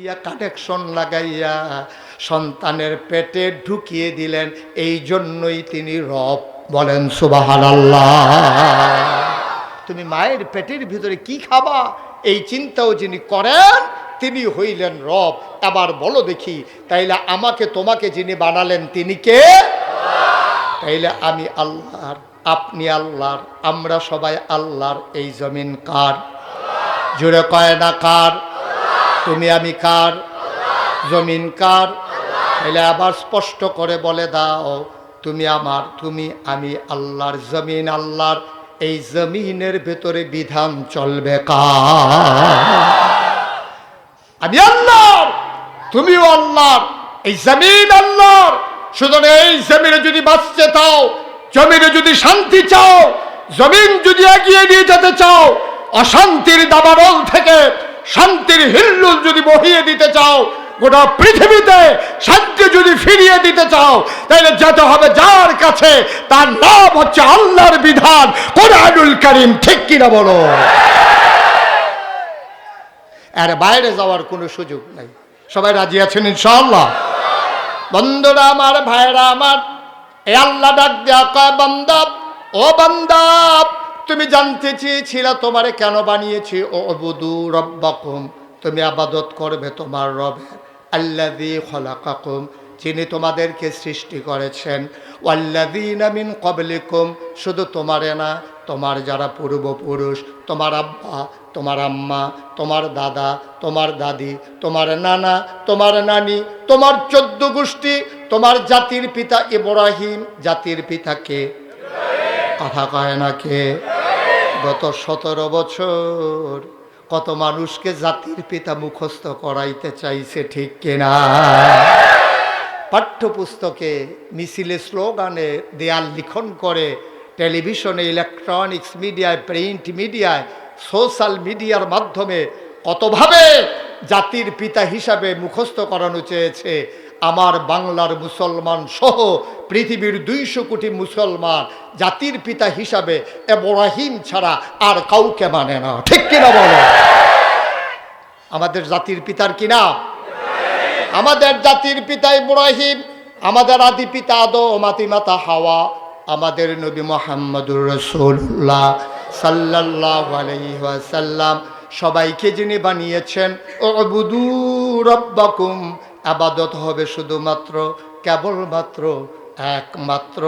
দিয়া কানেকশন লাগাইয়া সন্তানের পেটে ঢুকিয়ে দিলেন, এই জন্যই তিনি রব। বলেন সুবহানাল্লাহ। তুমি মায়ের পেটের ভিতরে কি খাবা এই চিন্তাও যিনি করেন তিনি হইলেন রব। এবার বলো দেখি, তাইলে আমাকে তোমাকে যিনি বানালেন তিনি কে? তাইলে আমি আল্লাহর, আপনি আল্লাহর, আমরা সবাই আল্লাহর। এই জমিন কার? জোরে কয় না কার? তুমি আমি কার? জমিন কার? তাইলে আবার স্পষ্ট করে বলে দাও, তুমি আমার, তুমি আমি আল্লাহর, জমিন আল্লাহর। এই জমিনের ভেতরে বিধান চলবে কার? আমি আল্লাহর, তুমিও আল্লাহর, এই জমিন আল্লাহর। সুতরাং এই জমিনে যদি বাঁচতে চাও, জমিনে যদি শান্তি চাও, জমিন যদি এগিয়ে নিয়ে যেতে চাও, অশান্তির দাবানল থেকে শান্তির হিল্লুল যদি বহিয়ে দিতে চাও, গোটা পৃথিবীতে শান্তি যদি ফিরিয়ে দিতে চাও, তাহলে যেতে হবে যার কাছে, তার নাম হচ্ছে আল্লাহর বিধান, কোরআনুল কারীম। ঠিক কিনা বলো? এর বাইরে যাওয়ার কোনো সুযোগ নাই। সবাই রাজি আছেন ইনশাআল্লাহ? বন্ধুরা আমার, ভাইরা আমার, এ আল্লাহ ডাক দেয়া কয়, বান্দা, ও বান্দা, তুমি জানতে চেয়েছিলে তোমারে কেন বানিয়েছি? ও উবুদু রাব্বাকুম, তুমি ইবাদত করবে তোমার রবের, আল্লাযী খলাকাকুম, যিনি তোমাদেরকে সৃষ্টি করেছেন, ওয়াল্লাযীনা মিন ক্বাবলিকুম, শুধু তোমারে না, তোমার যারা পূর্বপুরুষ, তোমার আব্বা, তোমার আম্মা, তোমার দাদা, তোমার দাদি, তোমার নানা, তোমার নানি, তোমার 14 গোষ্ঠী, তোমার জাতির পিতা ইব্রাহিম। জাতির পিতা কে? কথা কয় না কে? গত 17 বছর কত মানুষকে জাতির পিতা মুখস্থ করাইতে চাইছে, ঠিক কিনা? পাঠ্যপুস্তকে, মিছিলে, স্লোগানে, দেয়াল লিখন করে, টেলিভিশনে, ইলেকট্রনিক্স মিডিয়ায়, প্রিন্ট মিডিয়ায়, সোশ্যাল মিডিয়ার মাধ্যমে কতভাবে জাতির পিতা হিসাবে মুখস্থ করানো চেয়েছে। আমার বাংলার মুসলমান সহ পৃথিবীর 200 কোটি মুসলমান জাতির পিতা হিসাবে ইব্রাহিম ছাড়া আর কাউকে মানে না, ঠিক কিনা বলো? আমাদের জাতির পিতার কি নাম? আমাদের জাতির পিতা ইব্রাহিম, আমাদের আদি পিতা আদম, মাতা হাওয়া, আমাদের নবী মুহাম্মদুর রাসূলুল্লাহ সাল্লাল্লাহু আলাইহি ওয়াসাল্লাম, সবাইকে যিনি বানিয়েছেন, উবুদু রাব্বাকুম, ইবাদত হবে শুধুমাত্র, কেবলমাত্র, একমাত্র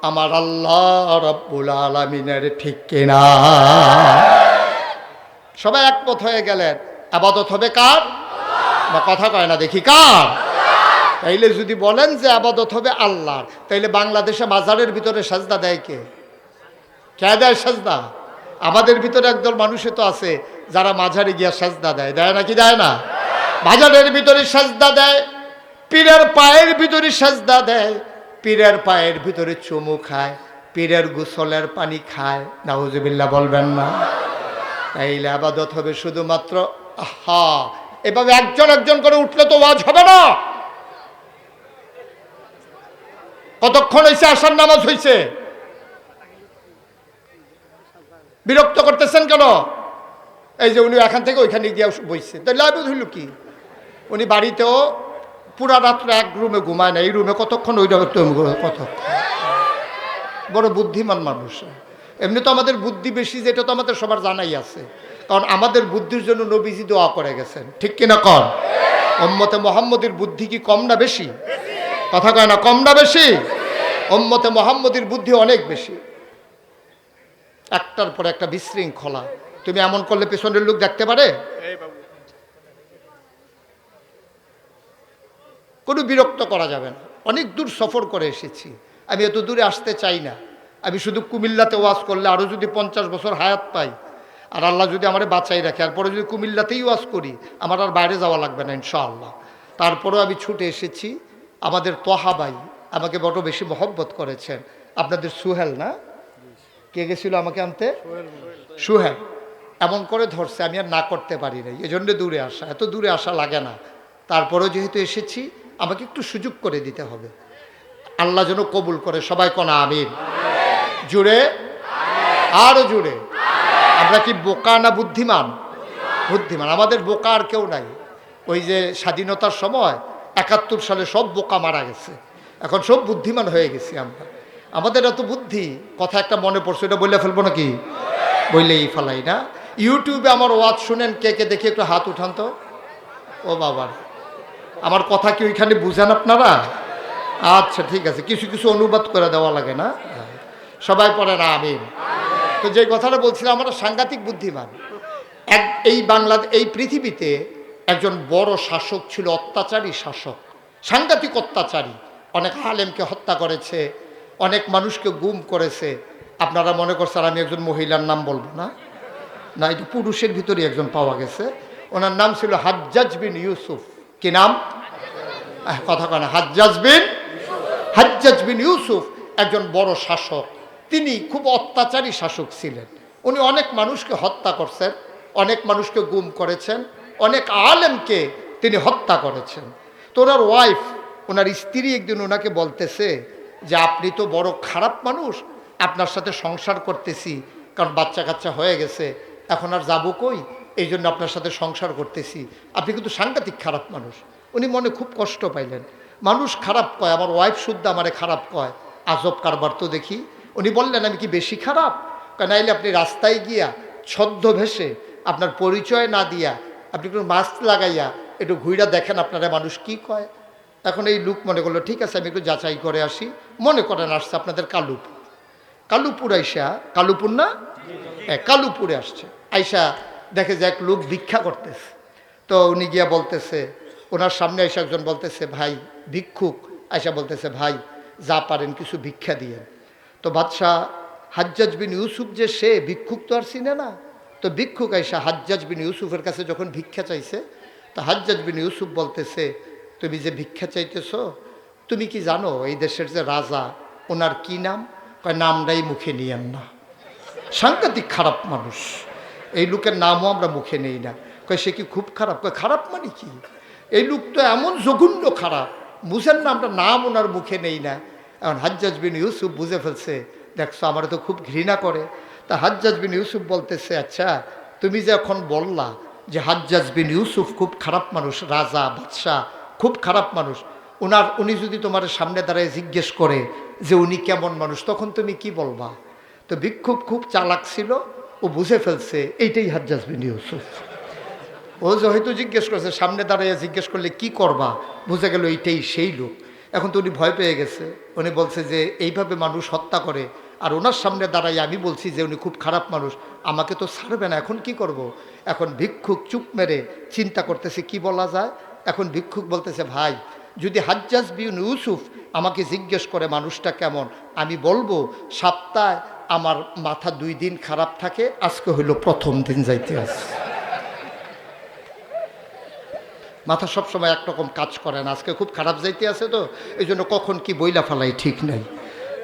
আমার আল্লাহ রাব্বুল আলামিনের, ঠিক কিনা? সবাই একমত হয়ে গেলেন, ইবাদত হবে কার? না কথা কয় না দেখি, কার? তাইলে যদি বলেন যে ইবাদত হবে আল্লাহর, তাইলে বাংলাদেশে মাজারের ভিতরে সাজদা দেয় কে? কে দেয় সাজদা? আমাদের ভিতরে একদল মানুষে তো আছে যারা মাজারে গিয়া সাজদা দেয়, দেয় নাকি দেয় না? মাজারের ভিতরে সাজদা দেয়, পীরের পায়ের ভিতরে সাজদা দেয়, পীরের পায়ের ভিতরে চুমু খায়, পীরের গোসলের পানি খায়। নাউজুবিল্লাহ বলবেন না? তাইলে ইবাদত হবে শুধুমাত্র, আহা, এভাবে একজন একজন করে উঠলে তো ওয়াজ হবে না। কতক্ষণ হয়েছে আসার নামাজ হয়েছে? বিরক্ত করতেছেন কেন? এই যে উনি এখান থেকে ওইখানে গিয়ে বসছে, তাই লাভ হইল কি? উনি বাড়িতেও পুরা রাত্রে এক রুমে ঘুমায় না, এই রুমে কতক্ষণ, ওই রুমে কতক্ষণ। বড় বুদ্ধিমান মানুষ। এমনি তো আমাদের বুদ্ধি বেশি, যেটা তো আমাদের সবার জানাই আছে, কারণ আমাদের বুদ্ধির জন্য নবীজি দোয়া করে গেছেন, ঠিক কিনা কন? উম্মতে মুহাম্মদের বুদ্ধি কি কম না বেশি? কথা কয় না, কম না বেশি? উম্মতে মুহাম্মদের বুদ্ধি অনেক বেশি। একটার পর একটা বিশৃঙ্খলা। তুমি এমন করলে পেছনের লোক দেখতে পারে? কোনো বিরক্ত করা যাবে না। অনেক দূর সফর করে এসেছি, আমি এত দূরে আসতে চাই না। আমি শুধু কুমিল্লাতে ওয়াজ করলে আরও যদি 50 বছর হায়াত পাই, আর আল্লাহ যদি আমারে বাঁচাই রাখে, আর পরে যদি কুমিল্লাতেই ওয়াজ করি, আমার আর বাইরে যাওয়া লাগবে না ইনশাআল্লাহ। তারপরেও আমি ছুটে এসেছি। আমাদের তোহা ভাই আমাকে বড় বেশি মহব্বত করেছেন। আপনাদের সুহেল না, কে গেছিল আমাকে আনতে? সুহেল। এমন করে ধরছে, আমি আর না করতে পারি নাই, এই জন্য দূরে আসা। এত দূরে আসা লাগে না, তারপরেও যেহেতু এসেছি আমাকে একটু সুযোগ করে দিতে হবে। আল্লাহ যেন কবুল করে। সবাই কোন আমিন? জুড়ে, আরো জুড়ে। আমরা কি বোকা না বুদ্ধিমান? বুদ্ধিমান। আমাদের বোকা আর কেউ নাই। ওই যে স্বাধীনতার সময় 71 সালে সব বোকা মারা গেছে, এখন সব বুদ্ধিমান হয়ে গেছি আমরা। আমাদের এত বুদ্ধি, কথা একটা মনে পড়ছে, এটা বললে ফেলবো নাকি? বললেই ফেলাই না। ইউটিউবে আমার ওয়াজ শুনেন, কে কে দেখি একটু হাত উঠান তো। ও বাবার, আমার কথা কি ওইখানে বুঝেন আপনারা? আচ্ছা ঠিক আছে, কিছু কিছু অনুবাদ করে দেওয়া লাগে না, সবাই পড়ে না আমিন। তো যে কথাটা বলছিলাম, আমরা সাংঘাতিক বুদ্ধিমান। এই পৃথিবীতে একজন বড় শাসক ছিল, অত্যাচারী শাসক, সাংঘাতিক অত্যাচারী। অনেক আলেমকে হত্যা করেছে, অনেক মানুষকে গুম করেছে। আপনারা মনে করছেন আমি একজন মহিলার নাম বলবো না, না, এটা পুরুষের ভিতরে একজন পাওয়া গেছে। ওনার নাম ছিল হাজ্জাজ বিন ইউসুফ। কি নাম? কথা কয় না। হাজ্জাজ বিন ইউসুফ একজন বড় শাসক। তিনি খুব অত্যাচারী শাসক ছিলেন। উনি অনেক মানুষকে হত্যা করছেন, অনেক মানুষকে গুম করেছেন, অনেক আলেমকে তিনি হত্যা করেছেন। তো ওনার ওয়াইফ, ওনার স্ত্রী একদিন ওনাকে বলতেছে যে আপনি তো বড় খারাপ মানুষ, আপনার সাথে সংসার করতেছি, কারণ বাচ্চা কাচ্চা হয়ে গেছে, এখন আর যাবো কই, এই জন্য আপনার সাথে সংসার করতেছি, আপনি কিন্তু সাংঘাতিক খারাপ মানুষ। উনি মনে খুব কষ্ট পাইলেন, মানুষ খারাপ কয়, আমার ওয়াইফ শুদ্ধ আমারে খারাপ কয়, আজব কারবার তো দেখি। উনি বললেন আমি কি বেশি খারাপ? নাইলে আপনি রাস্তায় গিয়া ছদ্মবেশে, আপনার পরিচয় না দিয়া, আপনি একটু মাস্ক লাগাইয়া একটু ঘুইরা দেখেন আপনারা মানুষ কি কয়। এখন এই লোক মনে করলো ঠিক আছে আমি একটু যাচাই করে আসি। মনে করেন আসছে আপনাদের কালুপুর আইসা, কালুপুর না, কালুপুরে আসছে, আইসা দেখে যে এক লোক ভিক্ষা করতেছে। তো উনি গিয়া বলতেছে, ওনার সামনে আইসা একজন বলতেছে ভাই ভিক্ষুক, আইসা বলতেছে ভাই যা পারেন কিছু ভিক্ষা দিয়েন। তো বাদশাহ হাজ্জাজ বিন ইউসুফ যে সে ভিক্ষুক তো আর চিনে না। তো ভিক্ষুক আইসা হাজ্জাজ বিন ইউসুফের কাছে যখন ভিক্ষা চাইছে, তো হাজ্জাজ বিন ইউসুফ বলতেছে তুমি যে ভিক্ষা চাইতেছ, তুমি কি জানো এই দেশের যে রাজা, ওনার কি নাম? কয় নামটাই মুখে নিয়েন না। সাংঘাতিক খারাপ মানুষ, এই লোকের নামও আমরা মুখে নেই না। কয় সে কি খুব খারাপ? কয় খারাপ মানে কি, এই লোক তো এমন জঘন্য খারাপ, বুঝেন না, আমরা নাম ওনার মুখে নেই না। এখন হাজ্জাজ বিন ইউসুফ বুঝে ফেলছে, দেখছো আমার তো খুব ঘৃণা করে। তা হাজ্জাজ বিন ইউসুফ বলতেছে আচ্ছা তুমি যে এখন বললা যে হাজ্জাজ বিন ইউসুফ খুব খারাপ মানুষ, রাজা বাদশাহ খুব খারাপ মানুষ, উনি যদি তোমার সামনে দাঁড়ায় জিজ্ঞেস করে যে উনি কেমন মানুষ, তখন তুমি কি বলবা? তো ভিক্ষুক খুব চালাক ছিল, ও বুঝে ফেলছে এইটাই হাজ্জাজ বিন ইউসুফ। ও যে হয়তো জিজ্ঞেস করছে, সামনে দাঁড়াইয়া জিজ্ঞেস করলে কি করবা, বুঝে গেল এইটাই সেই লোক। এখন তো উনি ভয় পেয়ে গেছে, উনি বলছে যে এইভাবে মানুষ হত্যা করে, আর ওনার সামনে দাঁড়াই আমি বলছি যে উনি খুব খারাপ মানুষ, আমাকে তো ছাড়বে না, এখন কি করব। এখন ভিক্ষুক চুপ মেরে চিন্তা করতেছে কি বলা যায়। এখন ভিক্ষুক বলতেছে ভাই যদি হাজ্জাজ বিন ইউসুফ আমাকে জিজ্ঞেস করে মানুষটা কেমন, আমি বলবো সপ্তাহে আমার মাথা 2 দিন খারাপ থাকে, আজকে হইল প্রথম দিন যাইতে আছে। মাথা সবসময় একরকম কাজ করে না, আজকে খুব খারাপ যাইতে আছে, তো এই জন্য কখন কি বইলা ফেলাই ঠিক নাই।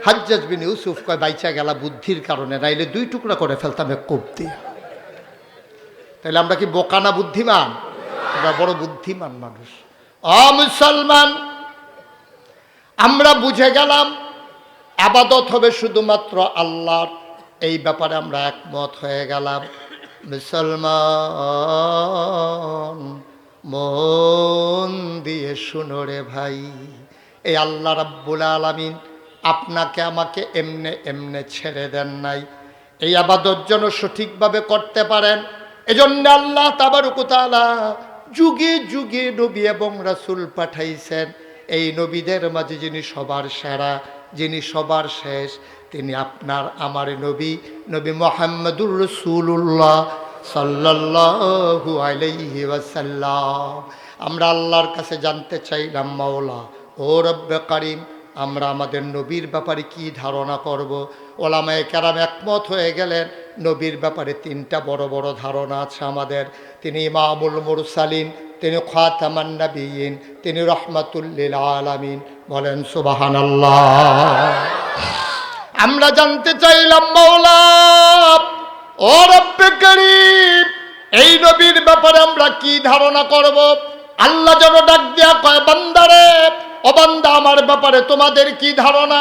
হাজ্জাজ বিন ইউসুফ কয় বাইচা গেলা বুদ্ধির কারণে, নাইলে 2 টুকরা করে ফেলতাম এক কোপ দিয়ে। তাহলে আমরা কি বোকা না বুদ্ধিমান? আমরা বড় বুদ্ধিমান মানুষ। মুসলমান, আমরা বুঝে গেলাম আবাদত হবে শুধুমাত্র আল্লাহর, এই ব্যাপারে আমরা একমত হয়ে গেলাম। মুসলমান মন দিয়ে শুনো রে ভাই, এই আল্লাহ রাব্বুল আলামিন আপনাকে আমাকে এমনে এমনে ছেড়ে দেন নাই, এই আবাদত যেন সঠিকভাবে করতে পারেন, এজন্য আল্লাহ তাবারক ওয়া তাআলা যুগে যুগে নবী এবং রাসূল পাঠাইছেন। এই নবীদের মাঝে যিনি সবার সেরা, যিনি সবার শেষ, তিনি আপনার আমার নবী, নবী মুহাম্মদুর রাসূলুল্লাহ সাল্লাল্লাহু আলাইহি ওয়াসাল্লাম। আমরা আল্লাহর কাছে জানতে চাইলাম মাওলা ও রব্বে কারীম, আমরা আমাদের নবীর ব্যাপারে কি ধারণা করব। ওলামায়ে কেরাম একমত হয়ে গেলেন নবীর ব্যাপারে 3টা বড় বড় ধারণা আছে আমাদের। তিনি ইমামুল মুরসালিন, তিনি খাতামান নবিয়্যিন, তিনি রাহমাতুল লিল আলামিন। বলেন সুবহানাল্লাহ। আমরা জানতে চাইলাম মাওলা ও রব্বে কারীম, এই নবীর ব্যাপারে আমরা কি ধারণা করব। আল্লাহ যেন ডাক দিয়া কয় বান্দারে, ও বান্দা আমার ব্যাপারে তোমাদের কি ধারণা।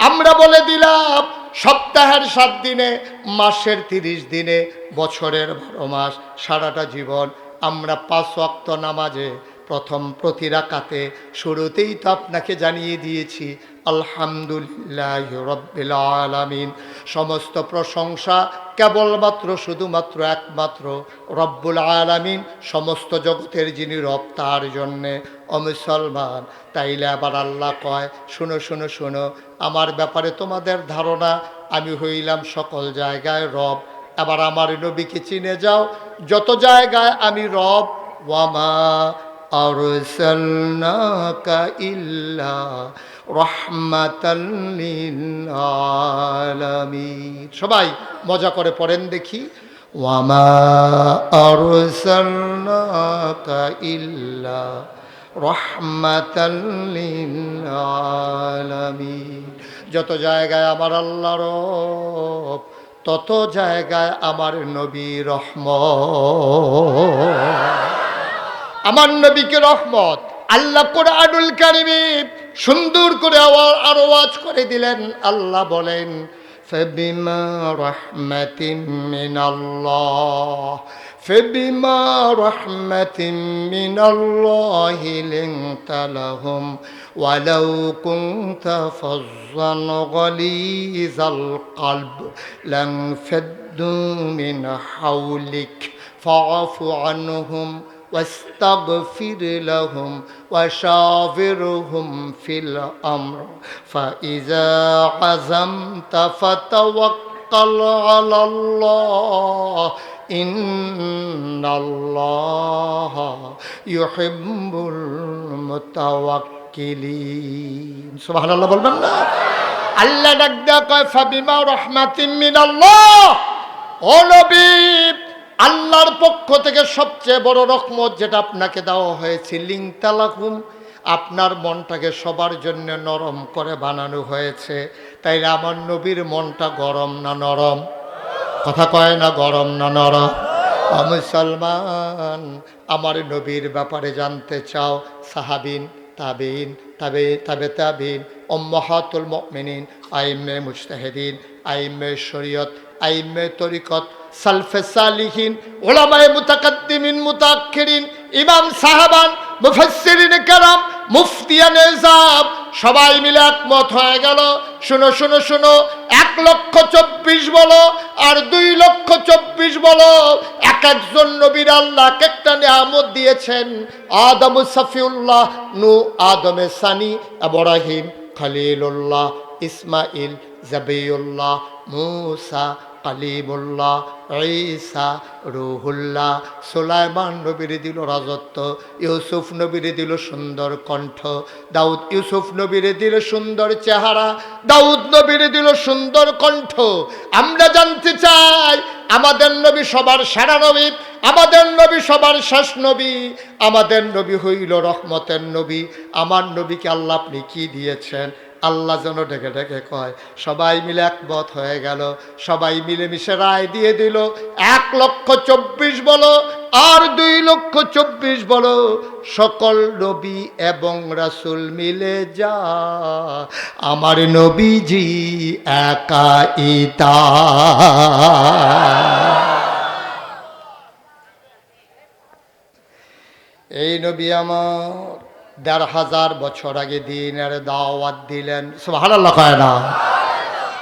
আমরা বলে দিলাম সপ্তাহের 7 দিনে, মাসের 30 দিনে, বছরের 12 মাস, সারাটা জীবন আমরা 5 ওয়াক্ত নামাজে প্রথম প্রতি রাকাতে শুরুতেই তো আপনাকে জানিয়ে দিয়েছি আলহামদুলিল্লাহ রাব্বিল আলামিন। সমস্ত প্রশংসা কেবলমাত্র শুধুমাত্র একমাত্র রব্বুল আলামিন, সমস্ত জগতের যিনি রব তার জন্যে। ও মুসলমান, তাইলে আবার আল্লাহ কয় শুনো শুনো শুনো, আমার ব্যাপারে তোমাদের ধারণা আমি হইলাম সকল জায়গায় রব। এবার আমার নবীকে চিনে যাও, যত জায়গায় আমি রব। ওয়ামা আরসালনাকা ইল্লা রাহমাতাল লিল আলামিন। সবাই মজা করে পড়েন দেখি, ওয়ামা আরসালনাকা ইল্লা রাহমাতাল লিল আলামিন। যত জায়গায় আমার আল্লাহ রব, তত জায়গায় আমার নবী রহমত। আমার নবীকে রহমত। আল্লাহ কোরআনুল কারীমে সুন্দর করে আরো ওয়াজ করে দিলেন। আল্লাহ বলেন ফাবিমা রাহমাতিন মিনাল্লাহ, ফাবিমা রাহমাতিন মিনাল্লাহি লিনতা লাহুম ওয়ালাউ কুনতা ফাজ্জান গালিযাল কলব লানফাদ্দু মিন হাওলিক ফাআফু আনহুম واستغفر لهم وشاورهم في الأمر فإذا عزمت فتوكل على الله إن الله يحب المتوكلين سبحان الله বলবেন না? আল্লাহ ডাক দেয়া কয় ফাবিমা রাহমাতিন মিনাল্লাহ। ও নবী, আল্লাহর পক্ষ থেকে সবচেয়ে বড় রহমত যেটা আপনাকে দেওয়া হয়েছে, লিংতালাকুম, আপনার মনটাকে সবার জন্য নরম করে বানানো হয়েছে। তাইলে আমার নবীর মনটা গরম না নরম? কথা কয় না, গরম না নরম? ও মুসলমান, আমার নবীর ব্যাপারে জানতে চাও? সাহাবিন, তাবিন, তাবিন, উম্মাহাতুল মুমিনিন, আইম্মে মুজতাহিদিন, আইম্মে শরীয়ত, আইম্মে তরিকত, সালফে সালিহিন, উলামায়ে মুতাকাদ্দিমিন মুতাআখিরিন, ইমাম সাহাবান, মুফাসসিরিন কেরাম, মুফতিয়ানে নিজাম, সবাই মিলে একমত হয়ে গেল। শুনো শুনো শুনো, 1,24,000 বলো আর 2,24,000 বলো, এক একজন নবীর আল্লাহ এক একটা নিয়ামত দিয়েছেন। আদম সফিউল্লাহ, নূহ আদমে সানি, ইব্রাহিম খলিলুল্লাহ, ইসমাইল জাবিউল্লাহ, মূসা কালিমুল্লাহ, ঈসা রুহুল্লাহ, সুলাইমান নবীরে দিল রাজত্ব, ইউসুফ নবীরে দিল সুন্দর কণ্ঠ, দাউদ ইউসুফ নবীরে দিল সুন্দর চেহারা, দাউদ নবীরে দিল সুন্দর কণ্ঠ। আমরা জানতে চাই আমাদের নবী সবার সেরা নবী, আমাদের নবী সবার শেষ নবী, আমাদের নবী হইল রহমতের নবী। আমার নবীকে আল্লাহ আপনি কি দিয়েছেন? আল্লাহ যেন ডেকে ডেকে কয়। সবাই মিলে একমত হয়ে গেল, সবাই মিলেমিশে রায় দিয়ে দিল। 1,24,000 বলো আর 2,24,000 বলো, সকল নবী এবং রাসূল মিলে যা আমার নবীজি একাইতা। এই নবী আমার 1,500 বছর আগে দ্বীনের দাওয়াত দিলেন। সুবহানাল্লাহ কয় না?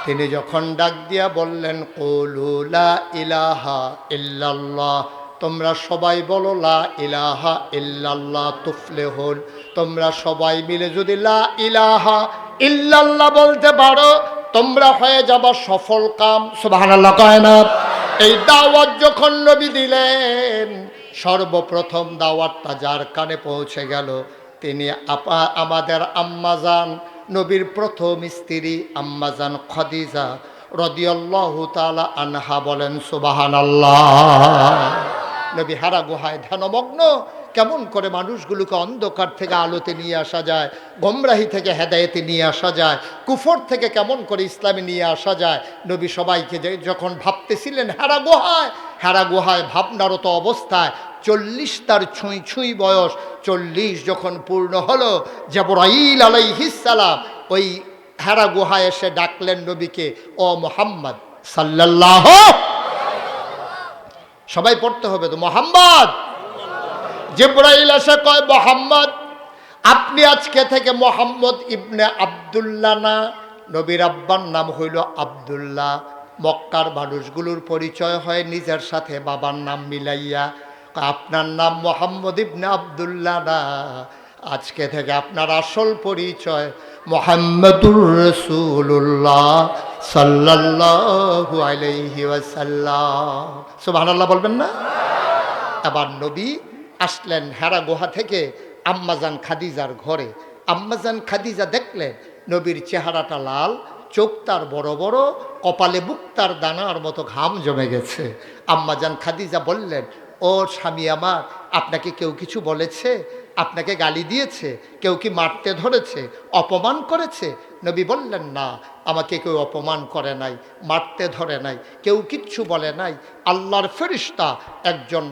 তিনি যখন ডাক দিয়া বললেন কুলু লা ইলাহা ইল্লাল্লাহ, তোমরা সবাই বলো লা ইলাহা ইল্লাল্লাহ তুফলিহুন, তোমরা সবাই মিলে যদি লা ইলাহা ইল্লাল্লাহ বলতে পারো তোমরা হয়ে যাবা সফল কাম। সুবহানাল্লাহ কয় না? এই দাওয়াত যখন নবী দিলেন, সর্বপ্রথম দাওয়াতটা যার কানে পৌঁছে গেল তিনি আমাদের আম্মাজান, নবীর প্রথম স্ত্রী আম্মাজান খাদিজা রাদিয়াল্লাহু তাআলা আনহা। বলেন সুবহানাল্লাহ। নবী হারা গুহায় ধ্যানমগ্ন, কেমন করে মানুষগুলোকে অন্ধকার থেকে আলোতে নিয়ে আসা যায়, গোমরাহি থেকে হেদায়েতে নিয়ে আসা যায়, কুফর থেকে কেমন করে ইসলামে নিয়ে আসা যায়। নবী সবাইকে যখন ভাবতেছিলেন হেরা গুহায় ভাবনারত অবস্থায় 40 তার ছুঁই ছুঁই বয়স, 40 যখন পূর্ণ হলো, জিবরাইল আলাইহিস সালাম ওই হেরা গুহায় এসে ডাকলেন নবীকে, ও মুহাম্মদ সাল্লাল্লাহু, সবাই পড়তে হবে তো, মুহাম্মদ জিবরাইল এসে কয়, মোহাম্মদ আপনি আজকে থেকে মোহাম্মদ ইবনে আব্দুল্লাহ না, নবীর আব্বার নাম হইল আব্দুল্লাহ। মক্কার মানুষগুলোর পরিচয় হয় নিজের সাথে বাবার নাম মিলাইয়া। আপনার নাম মোহাম্মদ ইবনে আব্দুল্লাহ না, আজকে থেকে আপনার আসল পরিচয় মুহাম্মাদুর রাসূলুল্লাহ সাল্লাল্লাহু আলাইহি ওয়াসাল্লাম। সুবহানাল্লাহ বলবেন না? আবার নবী আসলেন হেরা গুহা থেকে আম্মাজান খাদিজার ঘরে। আম্মাজান খাদিজা দেখলেন নবীর চেহারাটা লাল, চোখ তার বড় বড়, কপালে বুক তার দানার মতো ঘাম জমে গেছে। আম্মাজান খাদিজা বললেন, ও স্বামী আমার, আপনাকে কেউ কিছু বলেছে? আপনাকে গালি দিয়েছে? কেউ কি মারতে ধরেছে, অপমান করেছে? নবী বললেন, না, আমাকে কেউ অপমান করে নাই, মারতে ধরে নাই, কেউ কিচ্ছু বলে নাই। আল্লাহর ফেরেশতা একজন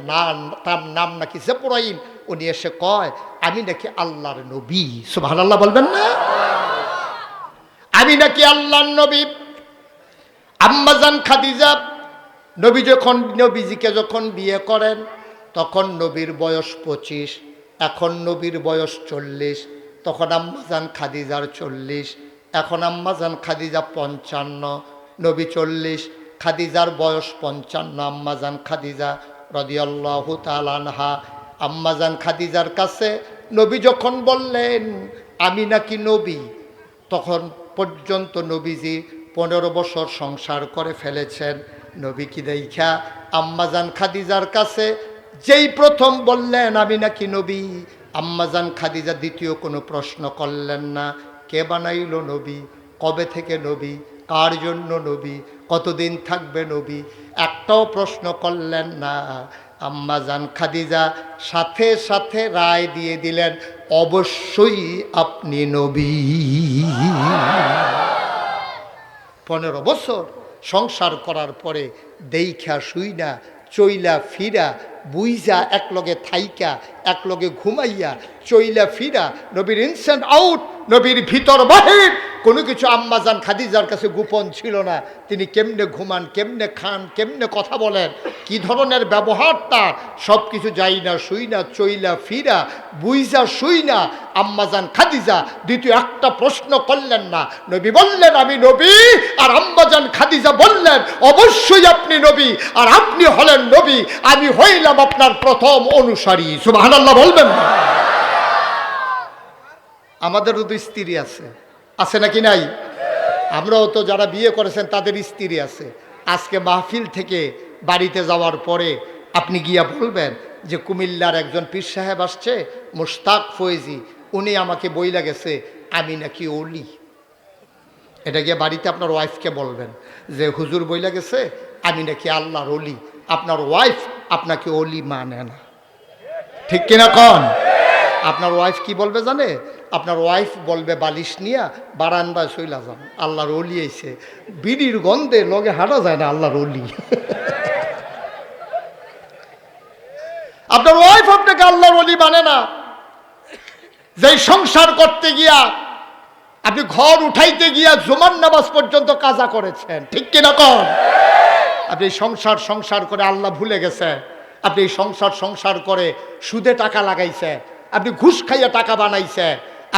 তার নাম নাকি জিবরাইল, উনি এসে কয় আমি নাকি আল্লাহর নবী। সুবহানাল্লাহ বলবেন না? আমি নাকি আল্লাহর নবী। আম্মাজান খাদিজা নবীজিকে যখন বিয়ে করেন তখন নবীর বয়স 25, এখন নবীর বয়স 40। তখন আম্মাজান খাদিজার 40, এখন আম্মাজান খাদিজা 55, নবী 40, খাদিজার বয়স 55। আম্মাজান খাদিজা রাদিয়াল্লাহু তাআলা আনহা, আম্মাজান খাদিজার কাছে নবী যখন বললেন আমি নাকি নবী, তখন পর্যন্ত নবীজি 15 বছর সংসার করে ফেলেছেন। নবী কি দেখা আম্মাজান খাদিজার কাছে যেই প্রথম বললেন আমি নাকি নবী, আম্মাজান খাদিজা দ্বিতীয় কোনো প্রশ্ন করলেন না। কে বানাইল নবী, কবে থেকে নবী, কার জন্য নবী, কতদিন থাকবে নবী, একটাও প্রশ্ন করলেন না। আম্মাজান খাদিজা সাথে সাথে রায় দিয়ে দিলেন, অবশ্যই আপনি নবী। 15 বছর সংসার করার পরে দেইখা শুইনা চইলা ফিরা বুইজা একলগে থাইকা একলগে ঘুমাইয়া চইলা ফিরা নবীর ইনস্যান্ট আউট, নবীর ভিতর বাহির কোনো কিছু আম্মাজান খাদিজার কাছে গোপন ছিল না। তিনি কেমনে ঘুমান, কেমনে খান, কেমনে কথা বলেন, কি ধরনের ব্যবহার তার, সব কিছু যাই না শুই না চইলা ফিরা বুইজা শুই না আম্মাজান খাদিজা দ্বিতীয় একটা প্রশ্ন করলেন না। নবী বললেন আমি নবী, আর আম্মাজান খাদিজা বললেন অবশ্যই আপনি নবী, আর আপনি হলেন নবী, আমি হইলাম আপনার প্রথম অনুসারী। সুবহানাল্লাহ বলবেন না? আমাদেরও তো স্ত্রী আছে, আছে নাকি নাই? আমরাও তো যারা বিয়ে করেছেন তাদের স্ত্রী আছে। আজকে মাহফিল থেকে বাড়িতে যাওয়ার পরে আপনি গিয়া বলবেন যে কুমিল্লার একজন পীর সাহেব আসছে, মুশতাক ফয়েজি, উনি আমাকে বইলা গেছে আমি নাকি ওলি। এটা গিয়ে বাড়িতে আপনার ওয়াইফকে বলবেন যে হুজুর বইলা গেছে আমি নাকি আল্লাহর ওলি। আপনার ওয়াইফ আপনাকে ওলি মানে না, ঠিক কিনা কন? আপনার ওয়াইফ কি বলবে জানে? আপনার ওয়াইফ বলবে বালিশ নিয়া বারান্দায় শৈলা যান, আল্লাহর ওলি আইছে, বিড়ির গন্ধে লগে হাঁটা যায় না, আল্লাহর ওলি। আপনার ওয়াইফ আপনাকে আল্লাহর ওলি মানে না। যেই সংসার করতে গিয়া আপনি ঘর উঠাইতে গিয়া জুমার নামাজ পর্যন্ত কাজা করেছেন, ঠিক কিনা কন? আপনি সংসার করে আল্লাহ ভুলে গেছে। আপনি সংসার করে সুদে টাকা লাগাইছে, আপনি ঘুষ খাইয়া টাকা বানাইছে,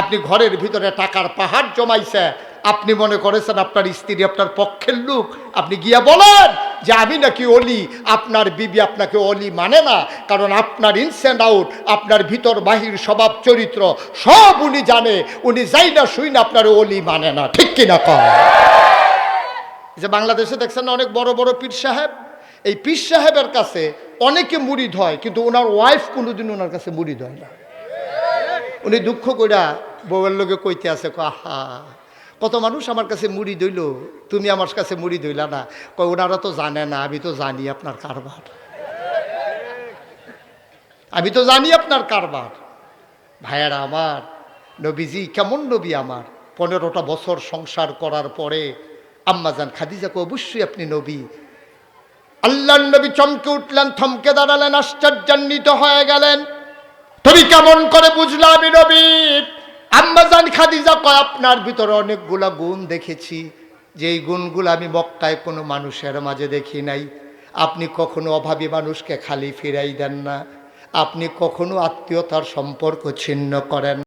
আপনি ঘরের ভিতরে টাকার পাহাড় জমাইছে। আপনি মনে করেছেন আপনার স্ত্রী আপনার পক্ষের লোক, আপনি গিয়া বলেন যে আমি নাকি অলি। আপনার বিবি আপনাকে অলি মানে না, কারণ আপনার ইনস্যান্ড আউট, আপনার ভিতর বাহির স্বভাব চরিত্র সব উনি জানে। উনি যাই না শুই না আপনার অলি মানে না, ঠিক কিনা কন? যে বাংলাদেশে দেখছেন অনেক বড় বড় পীর সাহেব, এই পীর সাহেবের কাছে অনেকে মুরিদ হয়, কিন্তু ওনার ওয়াইফ কোনোদিন ওনার কাছে মুরিদ হয় না। উনি দুঃখ কইরা বউয়ের লোকে কইতে আছে, আহা কত মানুষ আমার কাছে মুড়ি দইল, তুমি আমার কাছে মুড়ি দইলা না। কই ওনারা তো জানে না, আমি তো জানি আপনার কারবার, আমি তো জানি আপনার কারবার। ভাইয়ারা আমার, নবীজি কেমন নবী আমার, 15টা বছর সংসার করার পরে আম্মাজান খাদিজাকে অবশ্যই আপনি নবী। আল্লাহর নবী চমকে উঠলেন, থমকে দাঁড়ালেন, আশ্চর্যান্বিত হয়ে গেলেন। তুমি কেমন করে বুঝলা আমি নবী? আম্মাজান খাদিজা কয় আপনার ভিতরে অনেকগুলা গুণ দেখেছি, যেই গুণগুলো আমি মক্কায় কোনো মানুষের মাঝে দেখি নাই। আপনি কখনো অভাবী মানুষকে খালি ফিরাই দেন না, আপনি কখনো আত্মীয়তার সম্পর্ক ছিন্ন করেন